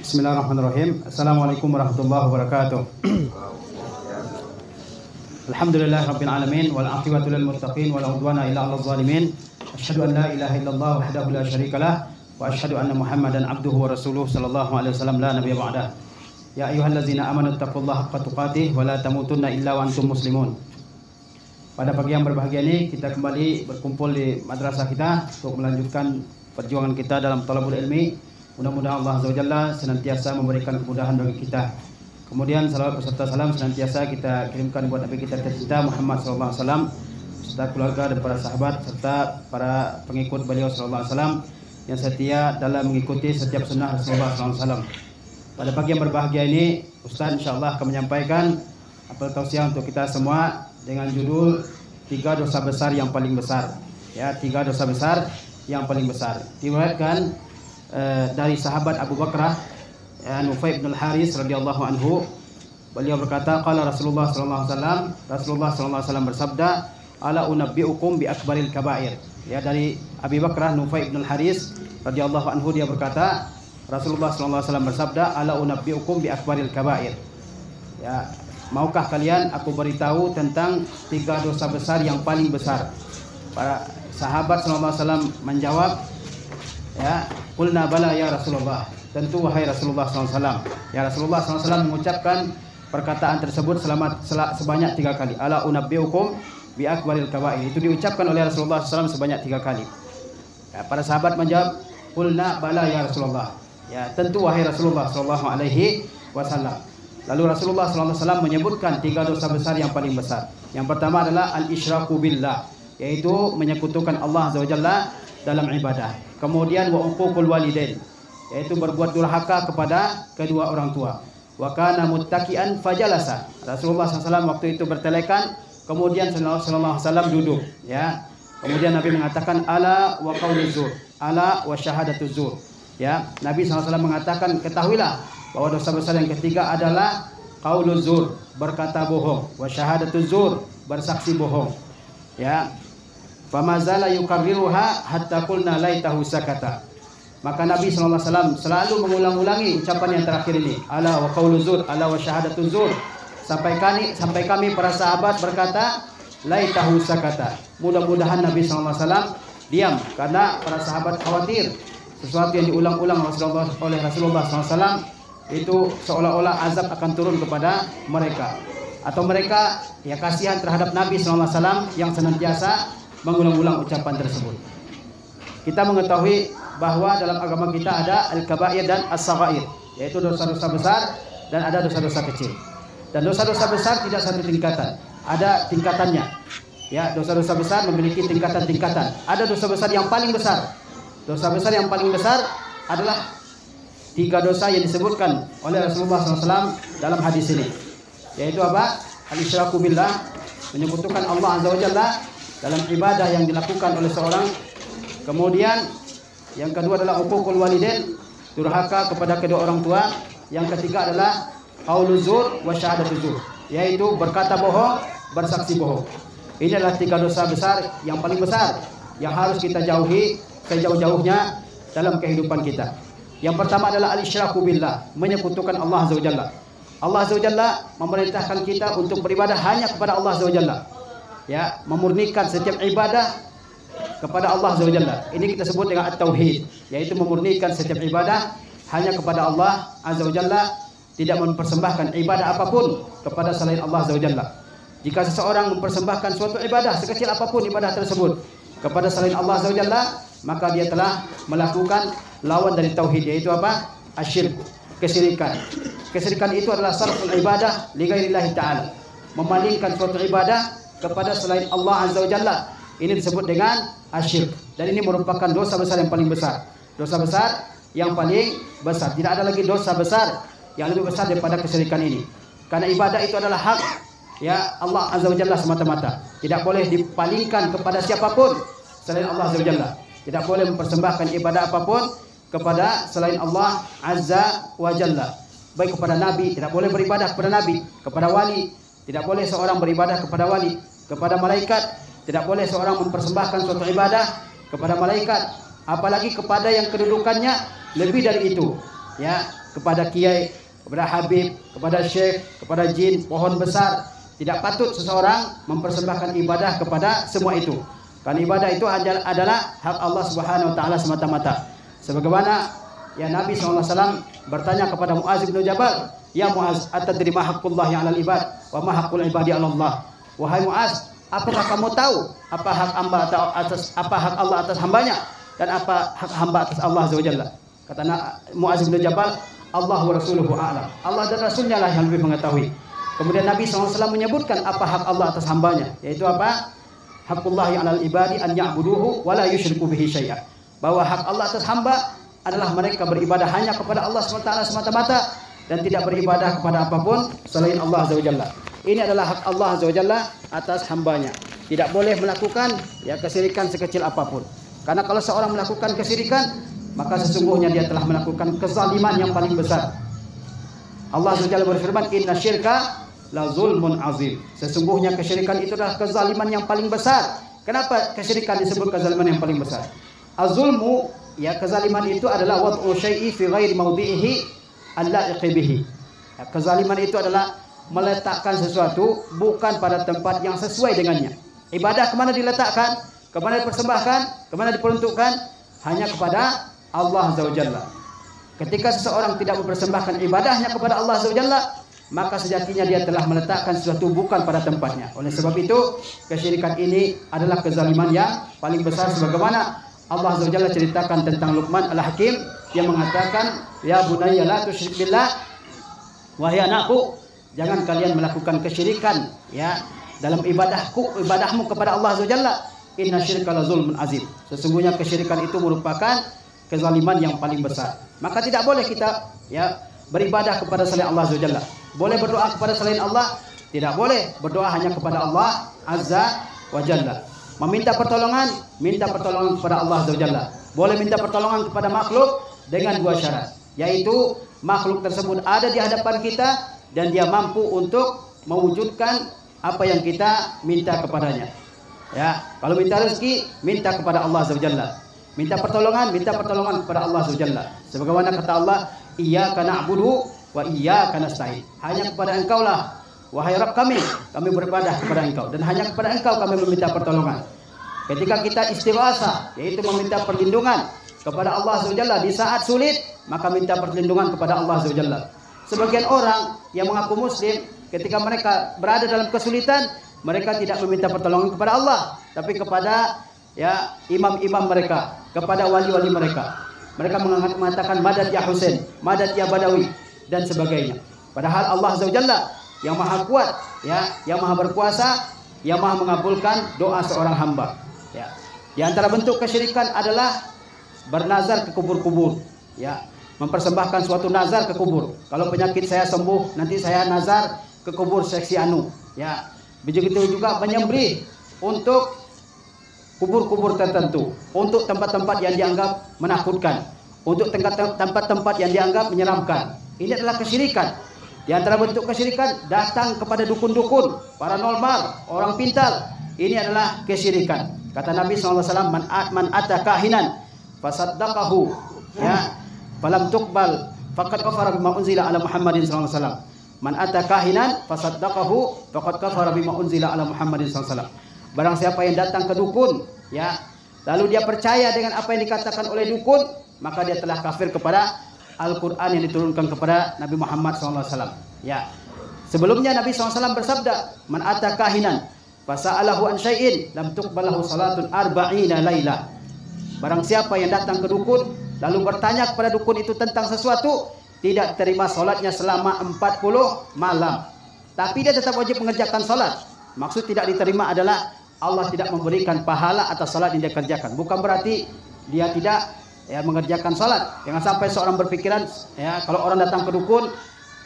Bismillahirrahmanirrahim. Assalamualaikum warahmatullahi wabarakatuh. Alhamdulillahirabbil alamin wal aqibatu lil muttaqin wala udwana illa 'alal zalimin. Asyhadu an la ilaha illallah wahdahu la syarikalah wa asyhadu anna Muhammadan abduhu wa rasuluh sallallahu alaihi wasallam la nabiyya ba'dah. Ya ayyuhallazina amanu taqullaha haqqa tuqatih wa la tamutunna illa wa antum muslimun. Pada pagi yang berbahagia ini kita kembali berkumpul di madrasah kita untuk melanjutkan perjuangan kita dalam thalabul ilmi. Mudah-mudahan Allah Azza wa Jalla senantiasa memberikan kemudahan bagi kita. Kemudian salawat beserta salam senantiasa kita kirimkan buat Nabi kita tercinta Muhammad sallallahu alaihi wasallam, serta keluarga dan para sahabat serta para pengikut beliau sallallahu alaihi wasallam yang setia dalam mengikuti setiap sunnah Rasulullah sallallahu alaihi wasallam. Pada pagi yang berbahagia ini, Ustaz insyaallah akan menyampaikan apel tausiah untuk kita semua dengan judul 3 dosa besar yang paling besar. Ya, 3 dosa besar yang paling besar. Diriwayatkan dari sahabat Abu Bakrah Nufai bin Al-Haris radhiyallahu anhu, beliau berkata, qala Rasulullah sallallahu alaihi wasallam, Rasulullah sallallahu alaihi wasallam bersabda, ala unabbiukum bi akbaril kabair. Ya, dari Abu Bakrah Nufai bin Al-Haris radhiyallahu anhu, dia berkata, Rasulullah sallallahu alaihi wasallam bersabda, ala unabbiukum bi akbaril kabair. Ya, maukah kalian aku beritahu tentang 3 dosa besar yang paling besar? Para sahabat sallallahu alaihi wasallam menjawab, ya, qulna bala ya Rasulullah, tentu wahai Rasulullah SAW. Ya, Rasulullah SAW mengucapkan perkataan tersebut sebanyak 3 kali. Ala unabbiukum bi akbaril kabair. Itu diucapkan oleh Rasulullah SAW sebanyak 3 kali. Ya, para sahabat menjawab, qulna bala ya Rasulullah. Ya, tentu wahai Rasulullah SAW. Lalu Rasulullah SAW menyebutkan 3 dosa besar yang paling besar. Yang pertama adalah al-isyraku billah, yaitu menyekutukan Allah Azza wa Jalla dalam ibadah. Kemudian wa uququl walidain, yaitu berbuat durhaka kepada kedua orang tua. Wa kana muttaqian fajalasa. Rasulullah SAW waktu itu bertelekan, kemudian sallallahu alaihi wasallam duduk, ya. Kemudian Nabi mengatakan ala wa qauluz zur, ala wa syahadatuz zur. Ya, Nabi SAW mengatakan, ketahuilah bahwa dosa besar yang ketiga adalah qauluz zur, berkata bohong, wa syahadatuz zur, bersaksi bohong. Ya. Famazala yukarriruha hatta qulna laitahu sakata. Maka Nabi sallallahu alaihi wasallam selalu mengulang-ulangi ucapan yang terakhir ini, ala wa qauluz zur, ala wa syahadatuz zur, sampai kami para sahabat berkata laitahu sakata. Mudah-mudahan Nabi sallallahu alaihi wasallam diam, karena para sahabat khawatir sesuatu yang diulang-ulang oleh Rasulullah SAW itu seolah-olah azab akan turun kepada mereka, atau mereka ya kasihan terhadap Nabi SAW yang senantiasa mengulang-ulang ucapan tersebut. Kita mengetahui bahwa dalam agama kita ada al-kabair dan as-saghair, yaitu dosa-dosa besar dan ada dosa-dosa kecil. Dan dosa-dosa besar tidak satu tingkatan, ada tingkatannya. Ya, dosa-dosa besar memiliki tingkatan-tingkatan. Ada dosa besar yang paling besar. Dosa besar yang paling besar adalah 3 dosa yang disebutkan oleh Rasulullah SAW dalam hadis ini, yaitu apa? Al-isyraku billah, menyekutukan Allah Azza wa Jalla dalam ibadah yang dilakukan oleh seorang. Kemudian yang kedua adalah uququl walidain, durhaka kepada kedua orang tua. Yang ketiga adalah qauluz zur wa syahadatuz zur, yaitu berkata bohong, bersaksi bohong. Ini adalah 3 dosa besar yang paling besar yang harus kita jauhi sejauh-jauhnya dalam kehidupan kita. Yang pertama adalah al-isyraku billah, menyekutukan Allah Azza wa Jalla. Allah Azza wa Jalla memerintahkan kita untuk beribadah hanya kepada Allah Azza wa Jalla. Ya, memurnikan setiap ibadah kepada Allah Azza wa Jalla. Ini kita sebut dengan at-tauhid, yaitu memurnikan setiap ibadah hanya kepada Allah Azza wa Jalla, tidak mempersembahkan ibadah apapun kepada selain Allah Azza wa Jalla. Jika seseorang mempersembahkan suatu ibadah sekecil apapun ibadah tersebut kepada selain Allah Azza wa Jalla, maka dia telah melakukan lawan dari tauhid, yaitu apa? Asyirk, kesyirikan. Kesyirikan itu adalah sarful ibadah li ghairillahi ta'ala, memalingkan suatu ibadah kepada selain Allah Azza wa Jalla. Ini disebut dengan asyirk, dan ini merupakan dosa besar yang paling besar. Dosa besar yang paling besar. Tidak ada lagi dosa besar yang lebih besar daripada kesyirikan ini. Karena ibadah itu adalah hak ya Allah Azza wa Jalla semata-mata. Tidak boleh dipalingkan kepada siapapun selain Allah Azza wa Jalla. Tidak boleh mempersembahkan ibadah apapun kepada selain Allah Azza wa Jalla. Baik kepada Nabi, tidak boleh beribadah kepada Nabi. Kepada wali, tidak boleh seorang beribadah kepada wali. Kepada malaikat, tidak boleh seorang mempersembahkan suatu ibadah kepada malaikat. Apalagi kepada yang kedudukannya lebih dari itu. Ya, kepada kiai, kepada habib, kepada syekh, kepada jin, pohon besar. Tidak patut seseorang mempersembahkan ibadah kepada semua itu. Karena ibadah itu adalah hak Allah Subhanahu wa taala semata-mata. Sebagaimana ya Nabi SAW bertanya kepada Muaz bin Jabal, "Ya Muaz, atadri ma haqqullahi 'alal ibad wa ma haqqul ibadi 'ala Allah?" Wahai Muaz, apakah kamu tahu apa hak Allah atas hambanya dan apa hak hamba atas Allah Azza wa Jalla? Kata Muaz bin Jabal, "Allah wa rasuluhu a'lam." Allah dan Rasulnya lah yang lebih mengetahui. Kemudian Nabi SAW menyebutkan apa hak Allah atas hambanya, yaitu apa? Haqqullahi 'alal ibadi an ya'buduhu wa la yusyriku bihi syai'a. Bahwa hak Allah atas hamba adalah mereka beribadah hanya kepada Allah SWT semata-mata dan tidak beribadah kepada apapun selain Allah Azza wa Jalla. Ini adalah hak Allah Azza wa Jalla atas hambanya. Tidak boleh melakukan ya kesyirikan sekecil apapun. Karena kalau seorang melakukan kesyirikan, maka sesungguhnya dia telah melakukan kezaliman yang paling besar. Allah Azza wa Jalla berfirman, "Inna syirka la zulmun azim." Sesungguhnya kesyirikan itu adalah kezaliman yang paling besar. Kenapa kesyirikan disebut kezaliman yang paling besar? Az-zulmu, ya kezaliman itu adalah wad'u syai'i fi ghairi mawdi'ihi al-la'iqi bihi. Ya, kezaliman itu adalah meletakkan sesuatu bukan pada tempat yang sesuai dengannya. Ibadah kemana diletakkan, kemana dipersembahkan, kemana diperuntukkan? Hanya kepada Allah Azza wa Jalla. Ketika seseorang tidak mempersembahkan ibadahnya kepada Allah Azza wa Jalla, maka sejatinya dia telah meletakkan sesuatu bukan pada tempatnya. Oleh sebab itu, kesyirikan ini adalah kezaliman yang paling besar, sebagaimana Allah Azza wa Jalla ceritakan tentang Luqman Al-Hakim yang mengatakan, "Ya bunayya la tusyrik billah." Wahai anakku, jangan kalian melakukan kesyirikan ya dalam ibadahmu kepada Allah Azza wa Jalla. Inna syirka la zulmun azim. Sesungguhnya kesyirikan itu merupakan kezaliman yang paling besar. Maka tidak boleh kita ya beribadah kepada selain Allah Azza wa Jalla. Boleh berdoa kepada selain Allah? Tidak boleh. Berdoa hanya kepada Allah Azza wa Jalla. Meminta pertolongan, minta pertolongan kepada Allah Azza wa Jalla. Boleh minta pertolongan kepada makhluk dengan dua syarat, yaitu makhluk tersebut ada di hadapan kita dan dia mampu untuk mewujudkan apa yang kita minta kepadanya. Ya, kalau minta rezeki, minta kepada Allah Azza wa Jalla. Minta pertolongan kepada Allah Azza wa Jalla. Sebagaimana kata Allah, "Iyyaka na'budu wa iyyaka nasta'in." Hanya kepada Engkau lah, wahai Rabb kami beribadah kepada Engkau dan hanya kepada Engkau kami meminta pertolongan. Ketika kita istighasa, yaitu meminta perlindungan kepada Allah Azza wa Jalla di saat sulit, maka minta perlindungan kepada Allah Azza wa Jalla. Sebagian orang yang mengaku muslim, ketika mereka berada dalam kesulitan, mereka tidak meminta pertolongan kepada Allah, tapi kepada ya imam-imam mereka, kepada wali-wali mereka. Mereka mengatakan madad ya Husain, madad ya Badawi dan sebagainya. Padahal Allah Azza wa Jalla yang maha kuat, ya, yang maha berkuasa, yang maha mengabulkan doa seorang hamba. Ya. Di antara bentuk kesyirikan adalah bernazar ke kubur-kubur, ya, mempersembahkan suatu nazar ke kubur. Kalau penyakit saya sembuh, nanti saya nazar ke kubur seksi anu, ya. Begitu juga menyembelih untuk kubur-kubur tertentu, untuk tempat-tempat yang dianggap menakutkan, untuk tempat-tempat yang dianggap menyeramkan. Ini adalah kesyirikan. Di antara bentuk kesyirikan, datang kepada dukun-dukun, paranormal, orang pintar. Ini adalah kesyirikan. Kata Nabi SAW, man ata kahinan fasaddaqahu ya falam tuqbal faqad kafara bima unzila ala Muhammadin SAW. Man ata kahinan fasaddaqahu faqad kafara bima unzila ala Muhammadin SAW. Barang siapa yang datang ke dukun, ya, lalu dia percaya dengan apa yang dikatakan oleh dukun, maka dia telah kafir kepada Al-Quran yang diturunkan kepada Nabi Muhammad SAW. Ya, sebelumnya Nabi SAW bersabda, "Man ata kahinan fasa'alahu an syai'in lam tuqbalahu salatun arba'ina laila." Barang siapa yang datang ke dukun lalu bertanya kepada dukun itu tentang sesuatu, tidak terima salatnya selama 40 malam. Tapi dia tetap wajib mengerjakan salat. Maksud tidak diterima adalah Allah tidak memberikan pahala atas salat yang dia kerjakan. Bukan berarti dia tidak ya mengerjakan salat. Jangan sampai seorang berpikiran ya kalau orang datang ke dukun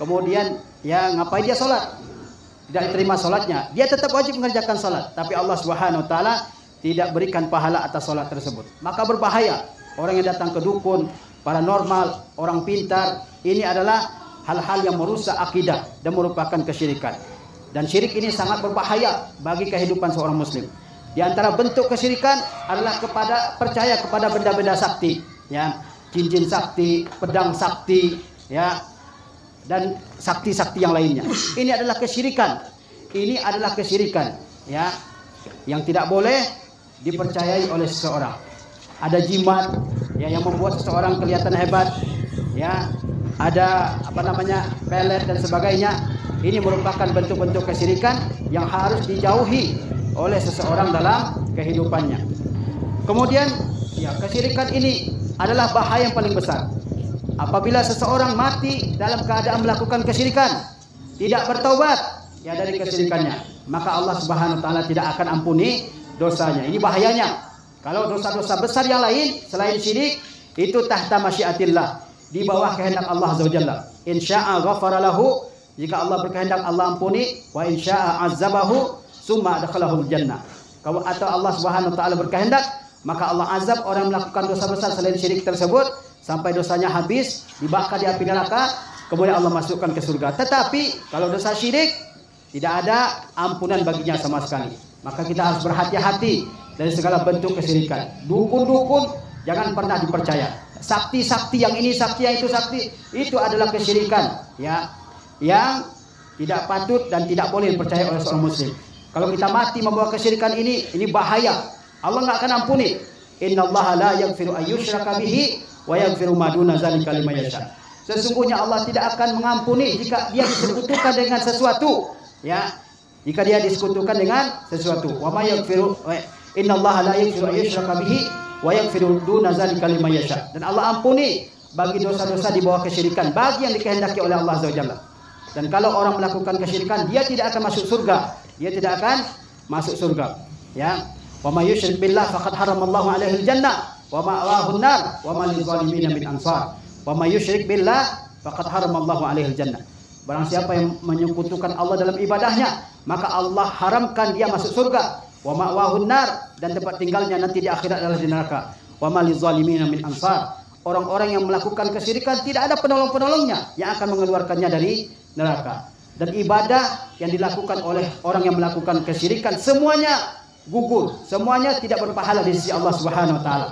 kemudian ya ngapain dia salat? Tidak diterima salatnya. Dia tetap wajib mengerjakan salat, tapi Allah Subhanahu wa taala tidak berikan pahala atas salat tersebut. Maka berbahaya orang yang datang ke dukun, paranormal, orang pintar. Ini adalah hal-hal yang merusak akidah dan merupakan kesyirikan. Dan syirik ini sangat berbahaya bagi kehidupan seorang muslim. Di antara bentuk kesyirikan adalah percaya kepada benda-benda sakti, ya, cincin sakti, pedang sakti, ya, dan sakti-sakti yang lainnya. Ini adalah kesyirikan. Ini adalah kesyirikan, ya, yang tidak boleh dipercayai oleh seseorang. Ada jimat, ya, yang membuat seseorang kelihatan hebat, ya. Ada pelet dan sebagainya. Ini merupakan bentuk-bentuk kesyirikan yang harus dijauhi oleh seseorang dalam kehidupannya. Kemudian, ya, kesyirikan ini adalah bahaya yang paling besar. Apabila seseorang mati dalam keadaan melakukan kesyirikan, tidak bertaubat, ya, dari kesyirikannya, maka Allah Subhanahu wa taala tidak akan ampuni dosanya. Ini bahayanya. Kalau dosa-dosa besar yang lain selain syirik itu tahta masyiatillah, di bawah kehendak Allah Azza wa Jalla. Insya'a ghafara lahu, jika Allah berkehendak Allah ampuni, wa insya'a azabahu summa adkhalahul jannah. Kalau atau Allah Subhanahu wa taala berkehendak, maka Allah azab orang melakukan dosa besar selain syirik tersebut sampai dosanya habis, dibakar di api neraka, kemudian Allah masukkan ke surga. Tetapi kalau dosa syirik tidak ada ampunan baginya sama sekali. Maka kita harus berhati-hati dari segala bentuk kesyirikan. Dukun-dukun jangan pernah dipercaya. Sakti-sakti yang ini, sakti yang itu, sakti itu adalah kesyirikan, ya, yang tidak patut dan tidak boleh dipercaya oleh seorang muslim. Kalau kita mati membawa kesyirikan ini bahaya. Allah enggak akan ampuni. Innallaha la yaghfiru ayyushraka bihi wa yaghfiru ma duna dzalika liman yasha. Sesungguhnya Allah tidak akan mengampuni jika dia disekutukan dengan sesuatu, ya. Jika dia disekutukan dengan sesuatu. Wa may yaghfiru innallaha la yaghfiru ayyushraka bihi wa yaghfiru duna dzalika liman yasha. Dan Allah ampuni bagi dosa-dosa di bawah kesyirikan bagi yang dikehendaki oleh Allah Azza wa Jalla. Dan kalau orang melakukan kesyirikan, dia tidak akan masuk surga. Dia tidak akan masuk surga, ya. Wa may yusyrik billah faqad haramallahu alaihi al-jannah wa ma'wahu an-nar wa ma lizalimin min ansar. Wa may yusyrik billah faqad haramallahu alaihi al-jannah. Barang siapa yang menyekutukan Allah dalam ibadahnya, maka Allah haramkan dia masuk surga. Wa ma'wahu an-nar, dan tempat tinggalnya nanti di akhirat adalah di neraka. Wa ma lizalimin min ansar. Orang-orang yang melakukan kesyirikan tidak ada penolong-penolongnya yang akan mengeluarkannya dari neraka. Dan ibadah yang dilakukan oleh orang yang melakukan kesyirikan semuanya gugur, semuanya tidak berpahala di sisi Allah Subhanahu wa taala.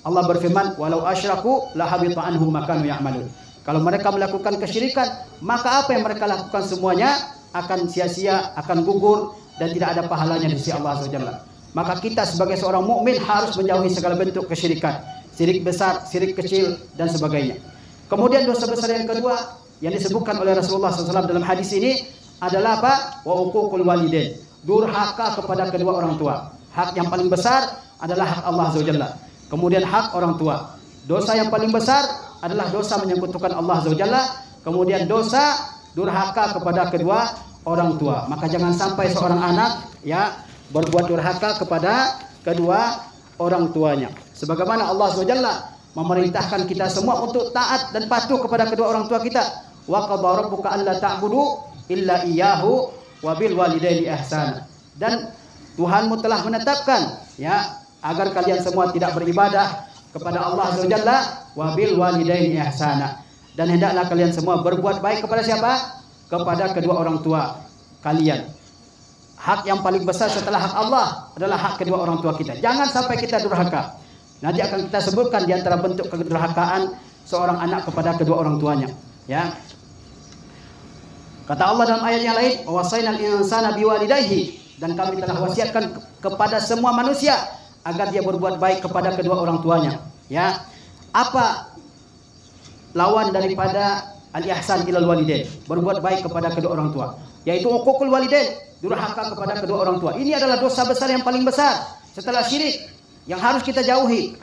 Allah berfirman, "Walau asyraku la habita anhum ma kanu ya'malun." Kalau mereka melakukan kesyirikan, maka apa yang mereka lakukan semuanya akan sia-sia, akan gugur dan tidak ada pahalanya di sisi Allah Subhanahu wa taala. Maka kita sebagai seorang mukmin harus menjauhi segala bentuk kesyirikan, syirik besar, syirik kecil dan sebagainya. Kemudian dosa besar yang kedua yang disebutkan oleh Rasulullah SAW dalam hadis ini adalah apa? Wa uququl walidain, durhaka kepada kedua orang tua. Hak yang paling besar adalah hak Allah Azza wa Jalla. Kemudian hak orang tua. Dosa yang paling besar adalah dosa menyekutukan Allah Azza wa Jalla. Kemudian dosa durhaka kepada kedua orang tua. Maka jangan sampai seorang anak, ya, berbuat durhaka kepada kedua orang tuanya. Sebagaimana Allah Azza wa Jalla memerintahkan kita semua untuk taat dan patuh kepada kedua orang tua kita. Wa qadara rabbuka alla ta'budu illa iyyahu wa bil walidaini ihsana. Dan Tuhanmu telah menetapkan, ya, agar kalian semua tidak beribadah kepada Allah Azza wa Jalla wa bil walidaini ihsana. Dan hendaklah kalian semua berbuat baik kepada siapa? Kepada kedua orang tua kalian. Hak yang paling besar setelah hak Allah adalah hak kedua orang tua kita. Jangan sampai kita durhaka. Nanti akan kita sebutkan di antara bentuk kedurhakaan seorang anak kepada kedua orang tuanya, ya. Kata Allah dalam ayat yang lain, "Wasainal insana biwalidayhi," dan kami telah wasiatkan kepada semua manusia agar dia berbuat baik kepada kedua orang tuanya, ya. Apa lawan daripada al-ihsan ilal walidain? Berbuat baik kepada kedua orang tua, yaitu uququl walidain, durhaka kepada kedua orang tua. Ini adalah dosa besar yang paling besar setelah syirik yang harus kita jauhi.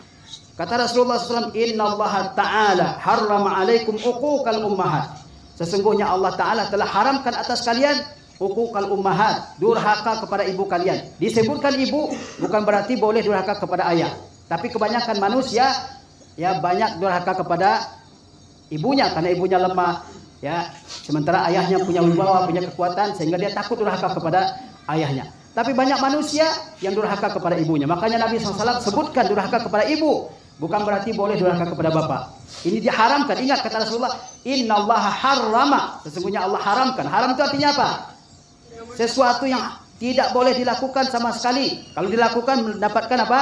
Kata Rasulullah SAW, "Innallaha ta'ala harrama 'alaikum uquqal ummahat." Sesungguhnya Allah Ta'ala telah haramkan atas kalian uquqal ummahat, durhaka kepada ibu kalian. Disebutkan ibu bukan berarti boleh durhaka kepada ayah. Tapi kebanyakan manusia, ya, banyak durhaka kepada ibunya karena ibunya lemah, ya. Sementara ayahnya punya wibawa, punya kekuatan sehingga dia takut durhaka kepada ayahnya. Tapi banyak manusia yang durhaka kepada ibunya. Makanya Nabi SAW sebutkan durhaka kepada ibu, bukan berarti boleh durhaka kepada bapak. Ini diharamkan. Ingat kata Rasulullah, "Innallaha harrama." Sesungguhnya Allah haramkan. Haram itu artinya apa? Sesuatu yang tidak boleh dilakukan sama sekali. Kalau dilakukan mendapatkan apa?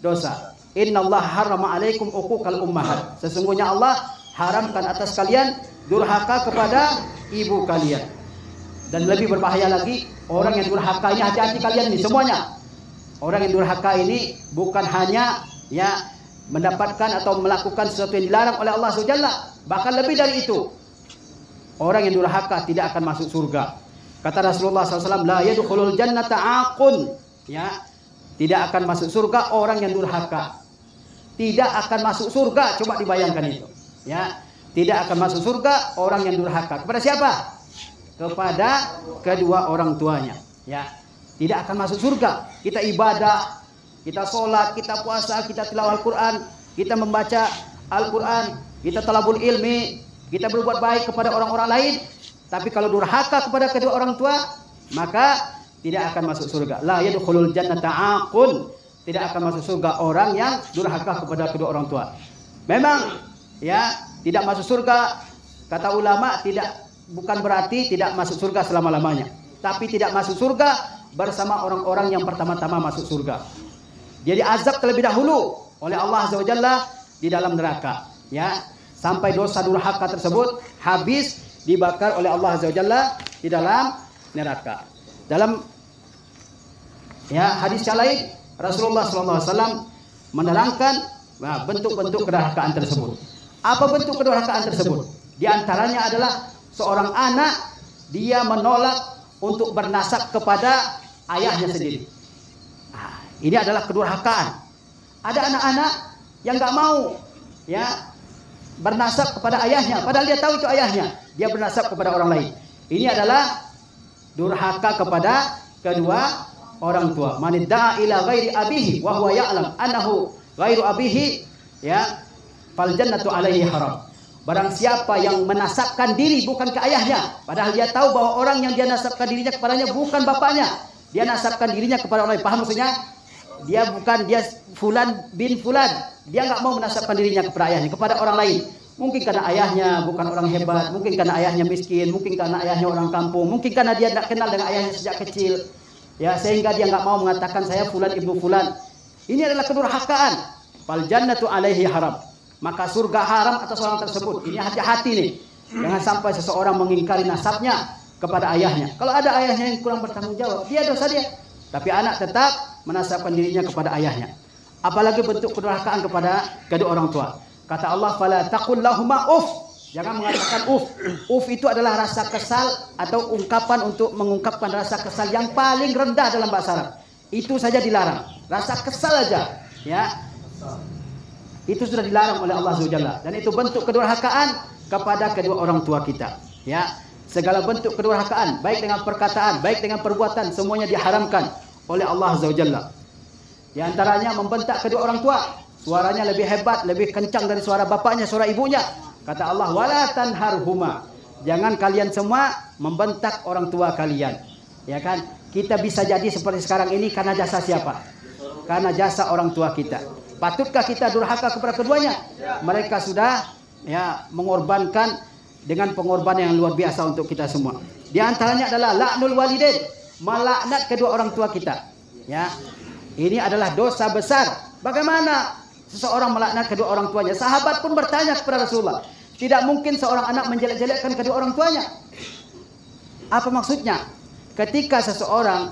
Dosa. "Innallaha harrama 'alaikum uquqal ummahat." Sesungguhnya Allah haramkan atas kalian durhaka kepada ibu kalian. Dan lebih berbahaya lagi, orang yang durhaka ini, hati-hati kalian nih semuanya. Orang yang durhaka ini bukan hanya mendapatkan atau melakukan sesuatu yang dilarang oleh Allah SWT, bahkan lebih dari itu. Orang yang durhaka tidak akan masuk surga. Kata Rasulullah SAW, la yadkhulul jannata aqun. Tidak akan masuk surga orang yang durhaka. Tidak akan masuk surga, coba dibayangkan itu. Tidak akan masuk surga orang yang durhaka. Kepada siapa? Kepada kedua orang tuanya. Tidak akan masuk surga. Kita ibadah, kita sholat, kita puasa, kita tilawah Al-Quran, kita membaca Al-Quran, kita talabul ilmi, kita berbuat baik kepada orang-orang lain. Tapi kalau durhaka kepada kedua orang tua, maka tidak akan masuk surga. La yadkhulul jannata aqun. Tidak akan masuk surga orang yang durhaka kepada kedua orang tua. Memang tidak masuk surga, kata ulama, bukan berarti tidak masuk surga selama-lamanya. Tapi tidak masuk surga bersama orang-orang yang pertama-tama masuk surga. Jadi azab terlebih dahulu oleh Allah Azza wa Jalla di dalam neraka. Sampai dosa durhaka tersebut habis dibakar oleh Allah Azza wa Jalla di dalam neraka. Dalam hadis yang lain, Rasulullah SAW menerangkan bentuk-bentuk kedurhakaan tersebut. Apa bentuk kedurhakaan tersebut? Di antaranya adalah seorang anak dia menolak untuk bernasab kepada ayahnya sendiri. Ini adalah kedurhakaan. Ada anak-anak yang nggak mau bernasab kepada ayahnya, padahal dia tahu itu ayahnya. Dia bernasab kepada orang lain. Ini adalah durhaka kepada kedua orang tua. Man idda'a ila ghairi abihi wa huwa ya'lam annahu ghairu abihi fal jannatu alaihi haram. Barang siapa yang menasabkan diri bukan ke ayahnya, padahal dia tahu bahwa orang yang dia nasabkan dirinya kepadanya bukan bapaknya. Dia nasabkan dirinya kepada orang lain. Paham maksudnya? Dia fulan bin fulan. Dia nggak mau menasabkan dirinya kepada ayahnya, kepada orang lain. Mungkin karena ayahnya bukan orang hebat, mungkin karena ayahnya miskin, mungkin karena ayahnya orang kampung, mungkin karena dia tidak kenal dengan ayahnya sejak kecil. Sehingga dia nggak mau mengatakan saya fulan ibnu fulan. Ini adalah kedurhakaan. Fal jannatu alaihi haram. Maka surga haram atas orang tersebut. Ini hati-hati nih. Jangan sampai seseorang mengingkari nasabnya kepada ayahnya. Kalau ada ayahnya yang kurang bertanggung jawab, dia dosa dia. Tapi anak tetap menasabkan dirinya kepada ayahnya. Apalagi bentuk kedurhakaan kepada kedua orang tua. Kata Allah, fala taqul lahuma uff. Jangan mengatakan uff. Uff itu adalah rasa kesal atau ungkapan untuk mengungkapkan rasa kesal yang paling rendah dalam bahasa Arab. Itu saja dilarang. Rasa kesal aja, itu sudah dilarang oleh Allah Subhanahu wa taala. Dan itu bentuk kedurhakaan kepada kedua orang tua kita. Segala bentuk kedurhakaan, baik dengan perkataan, baik dengan perbuatan, semuanya diharamkan oleh Allah Subhanahu wa taala. Di antaranya membentak kedua orang tua. Suaranya lebih hebat, lebih kencang dari suara bapaknya, suara ibunya. Kata Allah, wala tanharhuma. Jangan kalian semua membentak orang tua kalian. Kita bisa jadi seperti sekarang ini karena jasa siapa? Karena jasa orang tua kita. Patutkah kita durhaka kepada keduanya? Mereka sudah mengorbankan dengan pengorbanan yang luar biasa untuk kita semua. Di antaranya adalah la'nul walidain, melaknat kedua orang tua kita. Ini adalah dosa besar. Bagaimana seseorang melaknat kedua orang tuanya? Sahabat pun bertanya kepada Rasulullah, tidak mungkin seorang anak menjelek-jelekkan kedua orang tuanya. Apa maksudnya? Ketika seseorang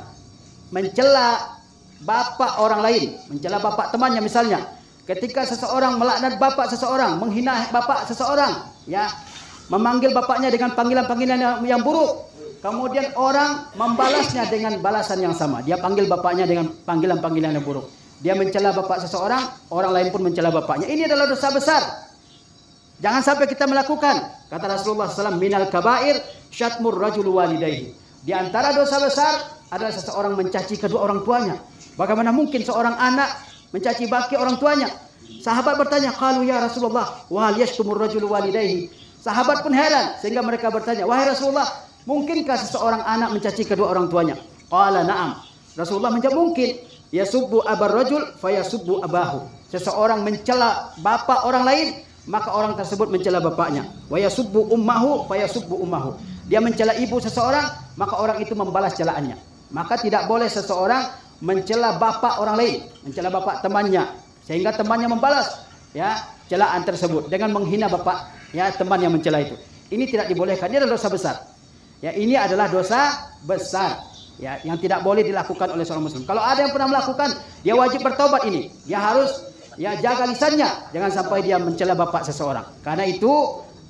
mencela bapak orang lain, mencela bapak temannya misalnya, ketika seseorang melaknat bapak seseorang, menghina bapak seseorang, memanggil bapaknya dengan panggilan-panggilan yang buruk, kemudian orang membalasnya dengan balasan yang sama. Dia panggil bapaknya dengan panggilan-panggilan yang buruk. Dia mencela bapak seseorang, orang lain pun mencela bapaknya. Ini adalah dosa besar. Jangan sampai kita melakukan. Kata Rasulullah SAW, minal kabair syatmur rajulu walidayhi. Di antara dosa besar adalah seseorang mencaci kedua orang tuanya. Bagaimana mungkin seorang anak mencaci maki orang tuanya? Sahabat bertanya, qalu ya Rasulullah, wa hal yashtumur rajulu walidayhi. Sahabat pun heran sehingga mereka bertanya, wahai Rasulullah, mungkinkah seseorang anak mencaci kedua orang tuanya? Qala na'am. Rasulullah menjawab, mungkin. Yasubbu abar rajul fayasubbu abahu. Seseorang mencela bapak orang lain, maka orang tersebut mencela bapaknya. Wa yasubbu ummahu fayasubbu ummahu. Dia mencela ibu seseorang, maka orang itu membalas celaannya. Maka tidak boleh seseorang mencela bapak orang lain, mencela bapak temannya, sehingga temannya membalas celaan tersebut dengan menghina bapak ya teman yang mencela itu. Ini tidak dibolehkan. Ini adalah dosa besar. Ya, ini adalah dosa besar. Ya, yang tidak boleh dilakukan oleh seorang muslim. Kalau ada yang pernah melakukan, dia wajib bertobat ini. Dia harus ya jaga lisannya, jangan sampai dia mencela bapak seseorang. Karena itu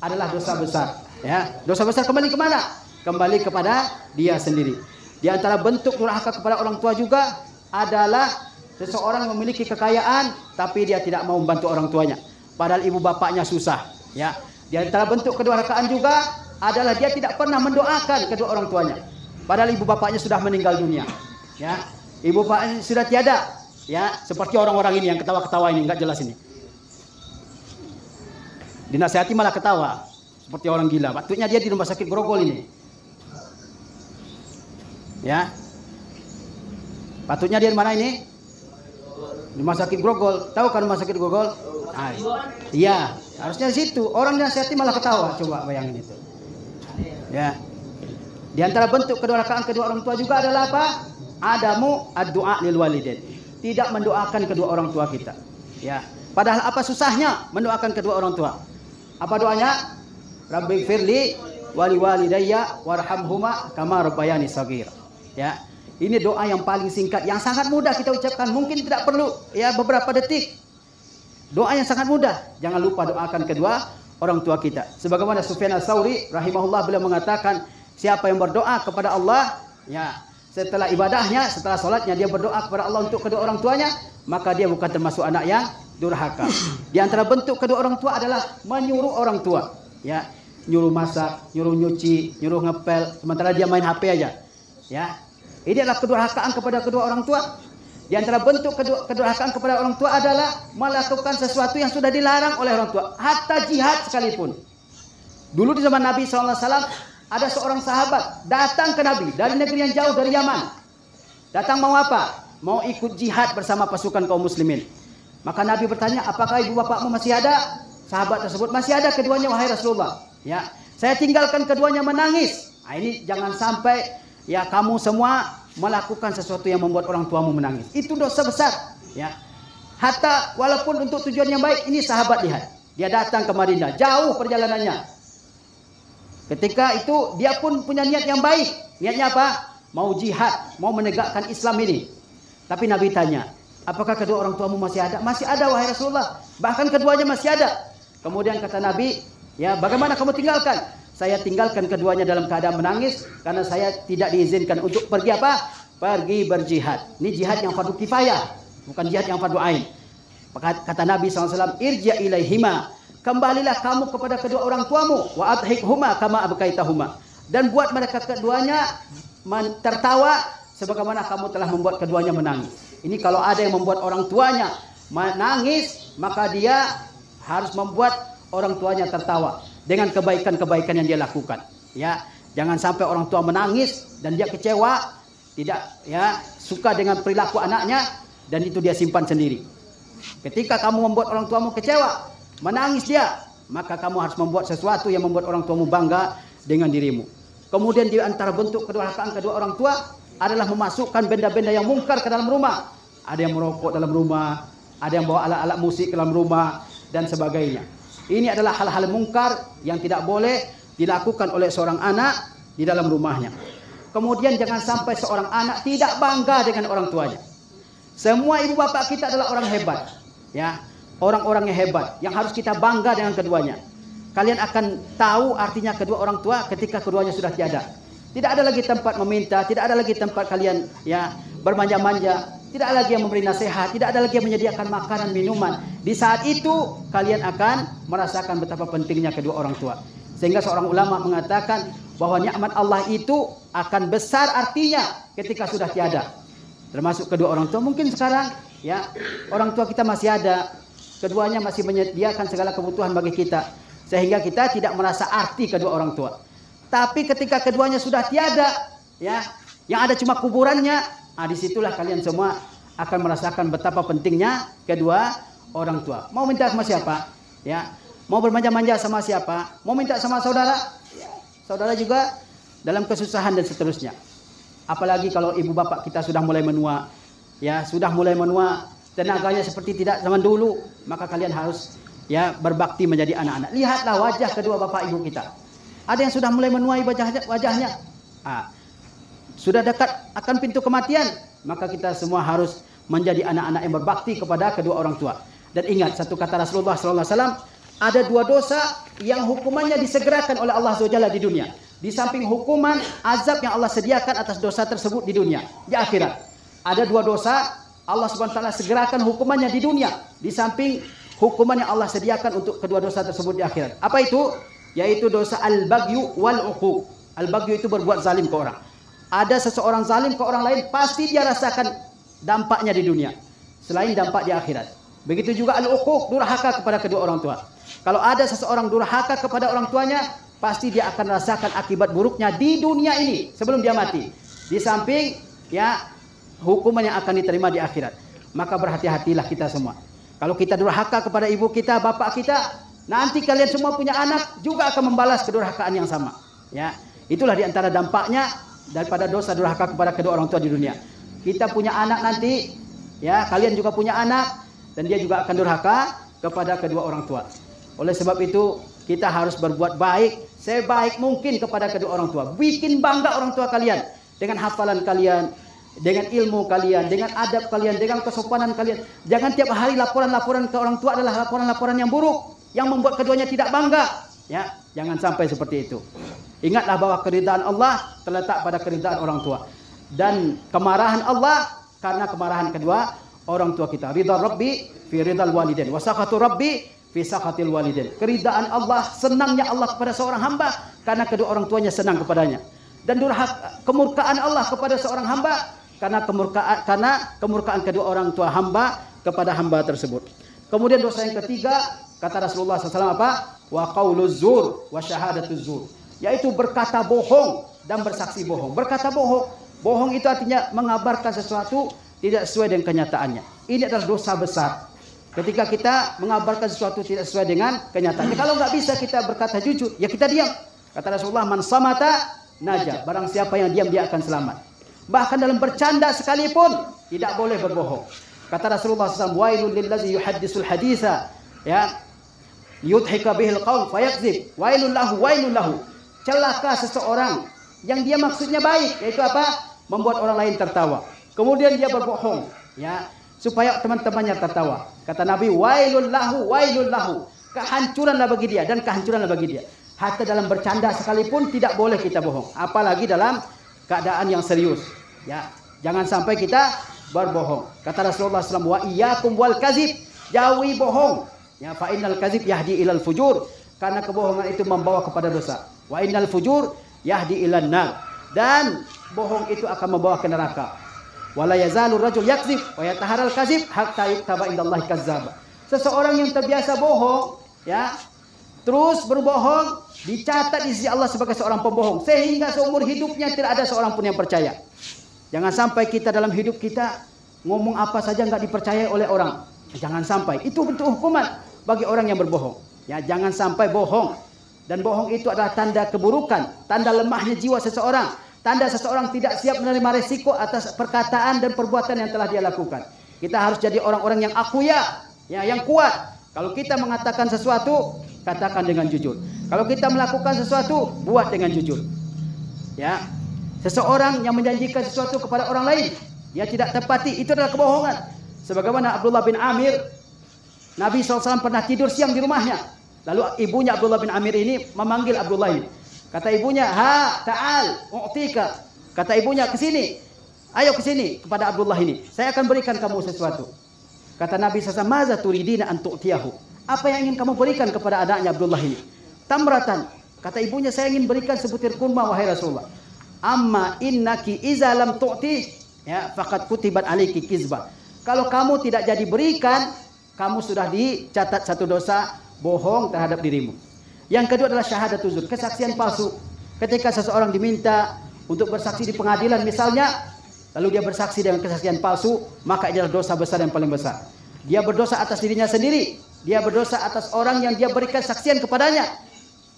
adalah dosa besar. Ya, dosa besar kembali kemana? Kembali kepada dia sendiri. Di antara bentuk durhaka kepada orang tua juga adalah seseorang memiliki kekayaan tapi dia tidak mau membantu orang tuanya. Padahal ibu bapaknya susah. Ya, di antara bentuk kedurhakaan juga adalah dia tidak pernah mendoakan kedua orang tuanya. Padahal ibu bapaknya sudah meninggal dunia. Ya, ibu bapaknya sudah tiada. Ya, seperti orang-orang ini yang ketawa-ketawa ini, nggak jelas ini. Dinasihati malah ketawa, seperti orang gila. Patutnya dia di rumah sakit Grogol ini. Ya, patutnya dia di mana ini? Di rumah sakit Grogol. Tahu kan rumah sakit Grogol? Iya, harusnya di situ. Orang dinasihati malah ketawa. Coba bayangin itu. Ya. Di antara bentuk kedurhakaan kedua orang tua juga adalah apa? Adamu ad-du'a lil walidain. Tidak mendoakan kedua orang tua kita. Ya. Padahal apa susahnya mendoakan kedua orang tua? Apa doanya? Rabbighfirli wali walidayya warhamhuma kama rabbayani shaghira. Ya. Ini doa yang paling singkat, yang sangat mudah kita ucapkan. Mungkin tidak perlu ya beberapa detik. Doa yang sangat mudah. Jangan lupa doakan kedua orang tua kita. Sebagaimana Sufyan Ats-Tsauri rahimahullah beliau mengatakan, siapa yang berdoa kepada Allah, ya, setelah ibadahnya, setelah sholatnya dia berdoa kepada Allah untuk kedua orang tuanya, maka dia bukan termasuk anak yang durhaka. Di antara bentuk kedua orang tua adalah menyuruh orang tua, ya, nyuruh masak, nyuruh nyuci, nyuruh ngepel, sementara dia main HP aja, ya. Ini adalah kedurhakaan kepada kedua orang tua. Di antara bentuk kedurhakaan kepada orang tua adalah melakukan sesuatu yang sudah dilarang oleh orang tua, hatta jihad sekalipun. Dulu di zaman Nabi SAW ada seorang sahabat datang ke Nabi dari negeri yang jauh dari Yaman. Datang mau apa? Mau ikut jihad bersama pasukan kaum muslimin. Maka Nabi bertanya, apakah ibu bapakmu masih ada? Sahabat tersebut, masih ada keduanya wahai Rasulullah. Ya, saya tinggalkan keduanya menangis. Nah, ini jangan sampai ya kamu semua melakukan sesuatu yang membuat orang tuamu menangis. Itu dosa besar. Ya, hatta walaupun untuk tujuan yang baik. Ini sahabat lihat, dia datang ke Madinah, jauh perjalanannya. Ketika itu dia pun punya niat yang baik. Niatnya apa? Mau jihad, mau menegakkan Islam ini. Tapi Nabi tanya, apakah kedua orang tuamu masih ada? Masih ada wahai Rasulullah. Bahkan keduanya masih ada. Kemudian kata Nabi, ya bagaimana kamu tinggalkan? Saya tinggalkan keduanya dalam keadaan menangis karena saya tidak diizinkan untuk pergi apa? Pergi berjihad. Ini jihad yang fardu kifayah, bukan jihad yang fardu ain. Kata Nabi SAW, irja ilaihima. Kembalilah kamu kepada kedua orang tuamu, wa adhikhuma kama abkaitahuma, dan buat mereka keduanya tertawa sebagaimana kamu telah membuat keduanya menangis. Ini kalau ada yang membuat orang tuanya menangis, maka dia harus membuat orang tuanya tertawa dengan kebaikan-kebaikan yang dia lakukan. Ya, jangan sampai orang tua menangis dan dia kecewa, tidak ya suka dengan perilaku anaknya dan itu dia simpan sendiri. Ketika kamu membuat orang tuamu kecewa, menangis dia, maka kamu harus membuat sesuatu yang membuat orang tuamu bangga dengan dirimu. Kemudian di antara bentuk kedurhakaan kedua orang tua adalah memasukkan benda-benda yang mungkar ke dalam rumah. Ada yang merokok dalam rumah, ada yang bawa alat-alat musik ke dalam rumah dan sebagainya. Ini adalah hal-hal mungkar yang tidak boleh dilakukan oleh seorang anak di dalam rumahnya. Kemudian jangan sampai seorang anak tidak bangga dengan orang tuanya. Semua ibu bapak kita adalah orang hebat, ya. Orang-orang yang hebat, yang harus kita bangga dengan keduanya. Kalian akan tahu artinya kedua orang tua ketika keduanya sudah tiada. Tidak ada lagi tempat meminta, tidak ada lagi tempat kalian ya bermanja-manja, tidak ada lagi yang memberi nasihat, tidak ada lagi yang menyediakan makanan, minuman. Di saat itu kalian akan merasakan betapa pentingnya kedua orang tua. Sehingga seorang ulama mengatakan bahwa nikmat Allah itu akan besar artinya ketika sudah tiada. Termasuk kedua orang tua. Mungkin sekarang ya orang tua kita masih ada, keduanya masih menyediakan segala kebutuhan bagi kita, sehingga kita tidak merasa arti kedua orang tua. Tapi ketika keduanya sudah tiada, ya, yang ada cuma kuburannya, disitulah kalian semua akan merasakan betapa pentingnya kedua orang tua. Mau minta sama siapa? Ya, mau bermanja-manja sama siapa? Mau minta sama saudara? Ya, saudara juga dalam kesusahan dan seterusnya. Apalagi kalau ibu bapak kita sudah mulai menua, ya, sudah mulai menua. Tenaganya seperti tidak zaman dulu, maka kalian harus ya berbakti menjadi anak-anak. Lihatlah wajah kedua bapak ibu kita. Ada yang sudah mulai menuai wajahnya. Sudah dekat akan pintu kematian, maka kita semua harus menjadi anak-anak yang berbakti kepada kedua orang tua. Dan ingat satu kata Rasulullah SAW, ada dua dosa yang hukumannya disegerakan oleh Allah SWT di dunia. Di samping hukuman azab yang Allah sediakan atas dosa tersebut di dunia, di akhirat. Ada dua dosa Allah SWT segerakan hukumannya di dunia, di samping hukuman yang Allah sediakan untuk kedua dosa tersebut di akhirat. Apa itu? Yaitu dosa al-baghyu wal-uquq. Al-baghyu itu berbuat zalim ke orang. Ada seseorang zalim ke orang lain, pasti dia rasakan dampaknya di dunia, selain dampak di akhirat. Begitu juga al-uquq, durhaka kepada kedua orang tua. Kalau ada seseorang durhaka kepada orang tuanya, pasti dia akan rasakan akibat buruknya di dunia ini sebelum dia mati. Di samping ya hukuman yang akan diterima di akhirat. Maka berhati-hatilah kita semua. Kalau kita durhaka kepada ibu kita, bapak kita, nanti kalian semua punya anak juga akan membalas kedurhakaan yang sama. Ya, itulah di antara dampaknya daripada dosa durhaka kepada kedua orang tua di dunia. Kita punya anak nanti, ya kalian juga punya anak, dan dia juga akan durhaka kepada kedua orang tua. Oleh sebab itu kita harus berbuat baik sebaik mungkin kepada kedua orang tua. Bikin bangga orang tua kalian dengan hafalan kalian, dengan ilmu kalian, dengan adab kalian, dengan kesopanan kalian. Jangan tiap hari laporan-laporan ke orang tua adalah laporan-laporan yang buruk, yang membuat keduanya tidak bangga. Ya, jangan sampai seperti itu. Ingatlah bahwa keridhaan Allah terletak pada keridhaan orang tua, dan kemarahan Allah karena kemarahan kedua orang tua kita. Ridha Rabbi fi ridhal walidain wa sakhatu Rabbi fi sakhatil walidain. Keridhaan Allah, senangnya Allah kepada seorang hamba karena kedua orang tuanya senang kepadanya. Dan kemurkaan Allah kepada seorang hamba karena kemurkaan kedua orang tua hamba kepada hamba tersebut. Kemudian dosa yang ketiga, kata Rasulullah SAW apa? Wa qauluz zur wa syahadatuz zur. Yaitu berkata bohong dan bersaksi bohong. Berkata bohong. Bohong itu artinya mengabarkan sesuatu tidak sesuai dengan kenyataannya. Ini adalah dosa besar. Ketika kita mengabarkan sesuatu tidak sesuai dengan kenyataannya. Kalau nggak bisa kita berkata jujur, ya kita diam. Kata Rasulullah, man samata naja. Barang siapa yang diam dia akan selamat. Bahkan dalam bercanda sekalipun tidak boleh berbohong. Kata Rasulullah SAW, wailul lillazi yuhaddisul haditha, ya, yudhika bihil qaum fayakzib. Wailul lahu. Celaka seseorang yang dia maksudnya baik, yaitu apa? Membuat orang lain tertawa. Kemudian dia berbohong, ya, supaya teman-temannya tertawa. Kata Nabi, wailul lahu. Kehancuranlah bagi dia dan kehancuranlah bagi dia. Hatta dalam bercanda sekalipun tidak boleh kita bohong, apalagi dalam keadaan yang serius. Ya, jangan sampai kita berbohong. Kata Rasulullah SAW, wa iyyakum wal kadzib, jauhi bohong. Ya, fa innal kadzib yahdi ilal fujur, karena kebohongan itu membawa kepada dosa. Wa innal fujur yahdi ilan nar, dan bohong itu akan membawa ke neraka. Wala yazalu rajul yakzib wa yataharal kadzib hatta yuktaba indallahi kazzab. Seseorang yang terbiasa bohong, ya, terus berbohong, dicatat di sisi Allah sebagai seorang pembohong, sehingga seumur hidupnya tidak ada seorang pun yang percaya. Jangan sampai kita dalam hidup kita ngomong apa saja nggak dipercaya oleh orang. Jangan sampai. Itu bentuk hukuman bagi orang yang berbohong. Ya, jangan sampai bohong. Dan bohong itu adalah tanda keburukan, tanda lemahnya jiwa seseorang, tanda seseorang tidak siap menerima resiko atas perkataan dan perbuatan yang telah dia lakukan. Kita harus jadi orang-orang yang akuya, ya, yang kuat. Kalau kita mengatakan sesuatu, katakan dengan jujur. Kalau kita melakukan sesuatu, buat dengan jujur. Ya, seseorang yang menjanjikan sesuatu kepada orang lain, dia tidak tepati, itu adalah kebohongan. Sebagaimana Abdullah bin Amir, Nabi SAW pernah tidur siang di rumahnya. Lalu ibunya Abdullah bin Amir ini memanggil Abdullah ini. Kata ibunya, ha, ta'al, u'tika. Kata ibunya, ke sini. Ayo ke sini kepada Abdullah ini. Saya akan berikan kamu sesuatu. Kata Nabi SAW, maza turidina an tu'tiyahu. Apa yang ingin kamu berikan kepada anaknya Abdullah ini? Tamratan. Kata ibunya, saya ingin berikan sebutir kurma, wahai Rasulullah. Amma innaki iza lam tu'ti, ya, faqad kutibat aliki kizbah. Kalau kamu tidak jadi berikan, kamu sudah dicatat satu dosa bohong terhadap dirimu. Yang kedua adalah syahadatuz zur, kesaksian palsu. Ketika seseorang diminta untuk bersaksi di pengadilan misalnya, lalu dia bersaksi dengan kesaksian palsu, maka ini adalah dosa besar yang paling besar. Dia berdosa atas dirinya sendiri, dia berdosa atas orang yang dia berikan saksian kepadanya,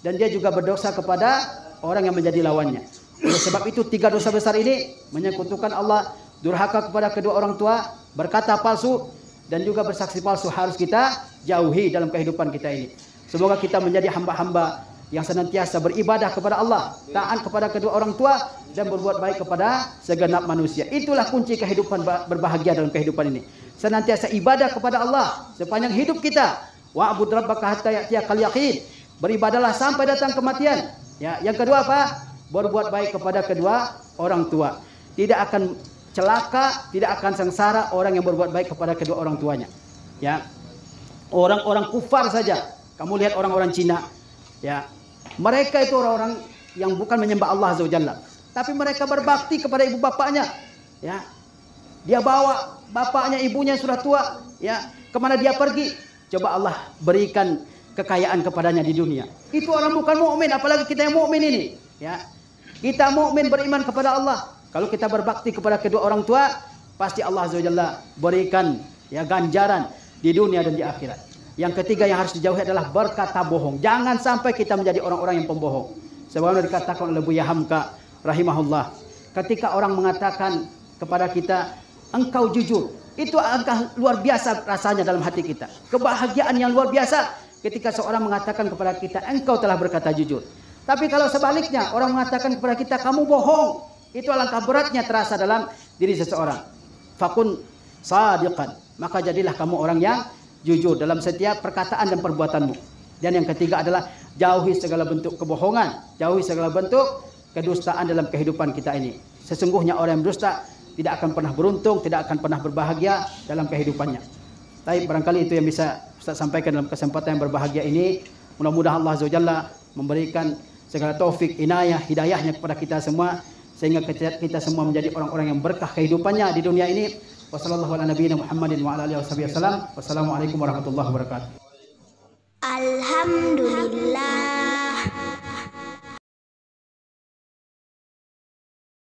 dan dia juga berdosa kepada orang yang menjadi lawannya. Oleh sebab itu 3 dosa besar ini menyekutukan Allah, durhaka kepada kedua orang tua, berkata palsu, dan juga bersaksi palsu harus kita jauhi dalam kehidupan kita ini. Semoga kita menjadi hamba-hamba yang senantiasa beribadah kepada Allah, taat kepada kedua orang tua, dan berbuat baik kepada segenap manusia. Itulah kunci kehidupan berbahagia dalam kehidupan ini. Senantiasa ibadah kepada Allah sepanjang hidup kita. Wa'bud rabbaka hatta ya'tiyakal yaqin. Beribadahlah sampai datang kematian. Ya, yang kedua apa? Berbuat baik kepada kedua orang tua. Tidak akan celaka, tidak akan sengsara orang yang berbuat baik kepada kedua orang tuanya. Ya. Orang-orang kufar saja. Kamu lihat orang-orang Cina, ya. Mereka itu orang-orang yang bukan menyembah Allah Azza wa Jalla, tapi mereka berbakti kepada ibu bapaknya. Ya. Dia bawa bapaknya, ibunya sudah tua, ya. Kemana dia pergi? Coba Allah berikan kekayaan kepadanya di dunia. Itu orang bukan mukmin, apalagi kita yang mukmin ini, ya. Kita mukmin beriman kepada Allah. Kalau kita berbakti kepada kedua orang tua, pasti Allah Azza wa Jalla berikan ya ganjaran di dunia dan di akhirat. Yang ketiga yang harus dijauhi adalah berkata bohong. Jangan sampai kita menjadi orang-orang yang pembohong. Sebagaimana dikatakan oleh Buya Hamka rahimahullah, ketika orang mengatakan kepada kita, engkau jujur, itu angka luar biasa rasanya dalam hati kita. Kebahagiaan yang luar biasa ketika seorang mengatakan kepada kita, engkau telah berkata jujur. Tapi kalau sebaliknya orang mengatakan kepada kita, kamu bohong, itu alangkah beratnya terasa dalam diri seseorang. Fakun sadiqan, maka jadilah kamu orang yang jujur dalam setiap perkataan dan perbuatanmu. Dan yang ketiga adalah jauhi segala bentuk kebohongan, jauhi segala bentuk kedustaan dalam kehidupan kita ini. Sesungguhnya orang yang berdusta tidak akan pernah beruntung, tidak akan pernah berbahagia dalam kehidupannya. Tapi barangkali itu yang bisa Ustaz sampaikan dalam kesempatan yang berbahagia ini. Mudah-mudahan Allah Azza wa Jalla memberikan segala taufik, inayah, hidayahnya kepada kita semua, sehingga kita semua menjadi orang-orang yang berkah kehidupannya di dunia ini. Wassalamualaikum warahmatullahi wabarakatuh. Alhamdulillah.